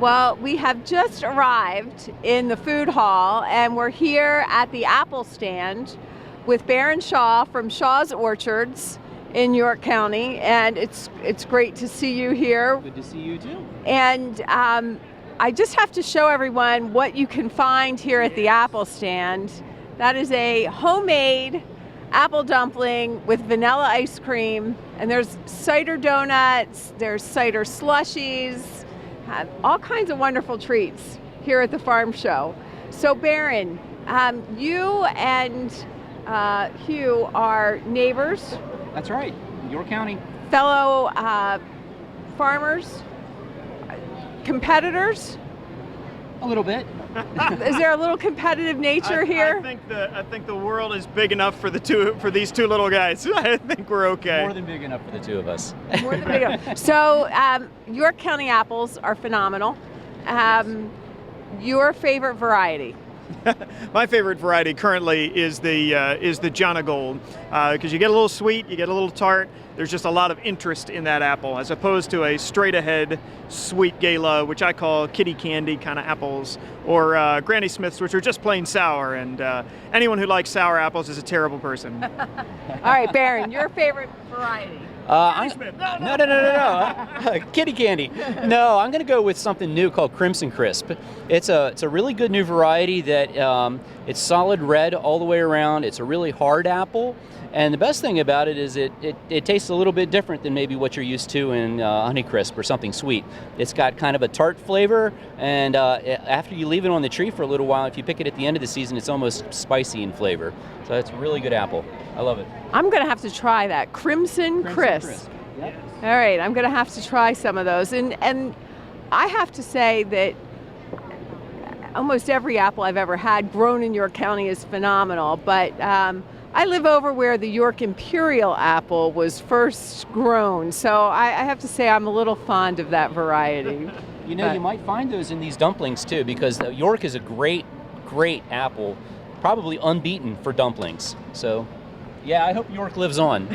Well, we have just arrived in the food hall, and we're here at the apple stand with Barron Shaw from Shaw's Orchards in York County, and it's great to see you here. Good to see you too. And I just have to show everyone what you can find here at the apple stand. That is a homemade apple dumpling with vanilla ice cream, and there's cider donuts, there's cider slushies, all kinds of wonderful treats here at the farm show. So Barron, you and Hugh are neighbors. That's right, York County. Fellow farmers, competitors. A little bit. Is there a little competitive nature here? I think the world is big enough for these two little guys. I think we're okay. More than big enough for the two of us. More than big enough. So York County apples are phenomenal. Your favorite variety? My favorite variety currently is the Jana Gold, because you get a little sweet, you get a little tart. There's just a lot of interest in that apple, as opposed to a straight ahead sweet gala, which I call kitty candy kind of apples, or Granny Smiths, which are just plain sour. And anyone who likes sour apples is a terrible person. All right, Barron, your favorite variety? No. Kitty candy. No, I'm going to go with something new called Crimson Crisp. It's a really good new variety that it's solid red all the way around. It's a really hard apple. And the best thing about it is it tastes a little bit different than maybe what you're used to in Honeycrisp or something sweet. It's got kind of a tart flavor, and after you leave it on the tree for a little while, if you pick it at the end of the season, it's almost spicy in flavor. So it's a really good apple. I love it. I'm going to have to try that. Crimson Crisp. Yep. All right, I'm going to have to try some of those. And I have to say that almost every apple I've ever had grown in York County is phenomenal, but I live over where the York Imperial apple was first grown, so I have to say I'm a little fond of that variety. You know, you might find those in these dumplings too, because York is a great apple, probably unbeaten for dumplings. So, yeah, I hope York lives on.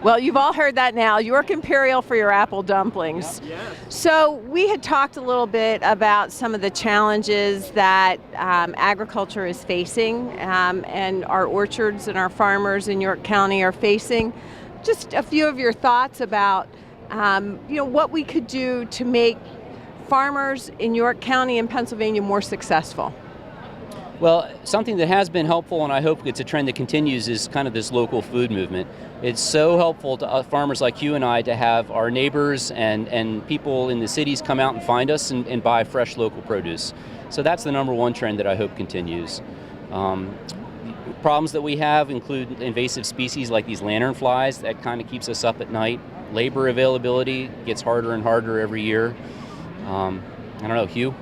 Well, you've all heard that now. York Imperial for your apple dumplings. Yep. Yes. So we had talked a little bit about some of the challenges that agriculture is facing, and our orchards and our farmers in York County are facing. Just a few of your thoughts about what we could do to make farmers in York County and Pennsylvania more successful. Well, something that has been helpful, and I hope it's a trend that continues, is kind of this local food movement. It's so helpful to farmers like you and I to have our neighbors and people in the cities come out and find us and buy fresh local produce. So that's the number one trend that I hope continues. Problems that we have include invasive species like these lanternflies. That kind of keeps us up at night. Labor availability gets harder and harder every year. I don't know, Hugh?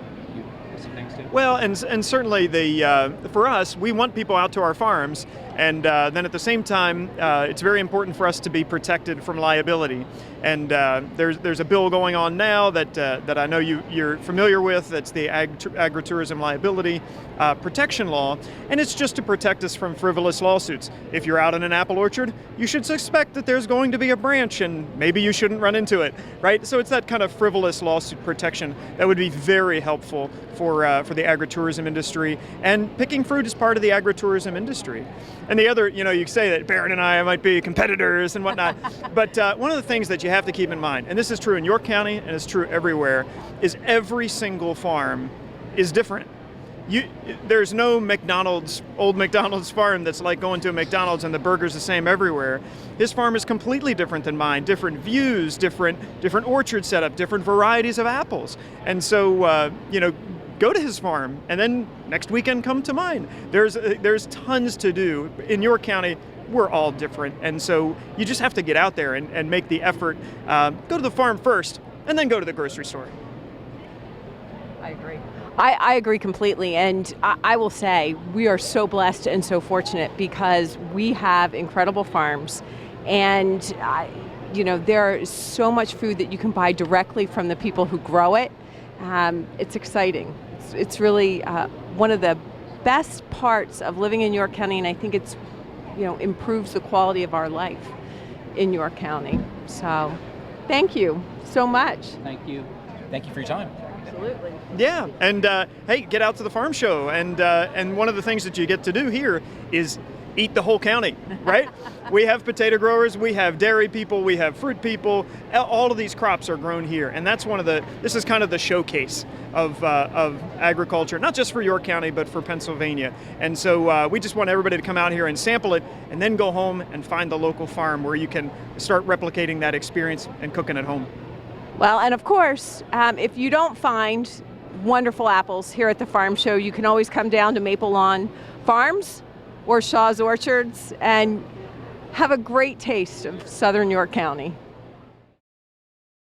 Well, and certainly for us, we want people out to our farms, and then at the same time, it's very important for us to be protected from liability. And there's a bill going on now that I know you're familiar with. That's the agritourism liability protection law, and it's just to protect us from frivolous lawsuits. If you're out in an apple orchard, you should suspect that there's going to be a branch, and maybe you shouldn't run into it, right? So it's that kind of frivolous lawsuit protection that would be very helpful for the agritourism industry, and picking fruit is part of the agritourism industry. And the other, you say that Barron and I might be competitors and whatnot, but one of the things that you have to keep in mind, and this is true in York County and it's true everywhere, is every single farm is different. There's no old McDonald's farm that's like going to a McDonald's and the burger's the same everywhere. His farm is completely different than mine, different views, different orchard setup, different varieties of apples. And so, go to his farm, and then next weekend come to mine. There's tons to do. In York County, we're all different, and so you just have to get out there and make the effort. Go to the farm first, and then go to the grocery store. I agree. I agree completely, and I will say we are so blessed and so fortunate because we have incredible farms, and there is so much food that you can buy directly from the people who grow it. It's exciting. It's really one of the best parts of living in York County, and I think it's improves the quality of our life in York County. So, thank you so much. Thank you. Thank you for your time. Absolutely. Yeah, and hey, get out to the farm show, and one of the things that you get to do here is eat the whole county, right? We have potato growers, we have dairy people, we have fruit people. All of these crops are grown here, and that's this is kind of the showcase of agriculture, not just for York County, but for Pennsylvania. And so we just want everybody to come out here and sample it, and then go home and find the local farm where you can start replicating that experience and cooking at home. Well, and of course, if you don't find wonderful apples here at the farm show, you can always come down to Maple Lawn Farms or Shaw's Orchards and have a great taste of Southern York County.